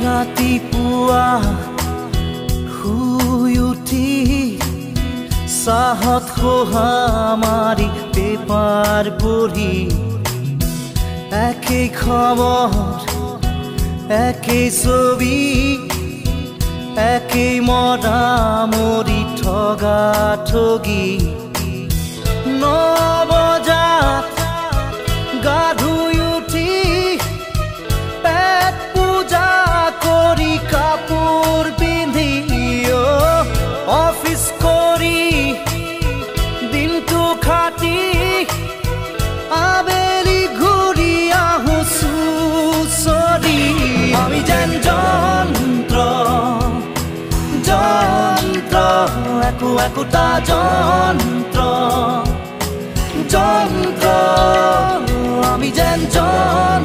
ৰাতিপুৱা শুই উঠি চাহত খোহা মাৰি পেপাৰ পঢ়ি একেই খবৰ একেই ছবি একেই মৰামৰি ঠগা ঠগি 9 বজাত গা ধুই উঠি পেট পূজা কৰি কাপোৰ পিন্ধি অফিচ কৰি দিনটো খাটি আবেলি ঘূৰি আহোঁ চুচৰি আমি যেন যন্ত্ৰ যন্ত্ৰ একো একোটা যন্ত্ৰ যন্ত্ৰ আমি যেন যন্ত্ৰ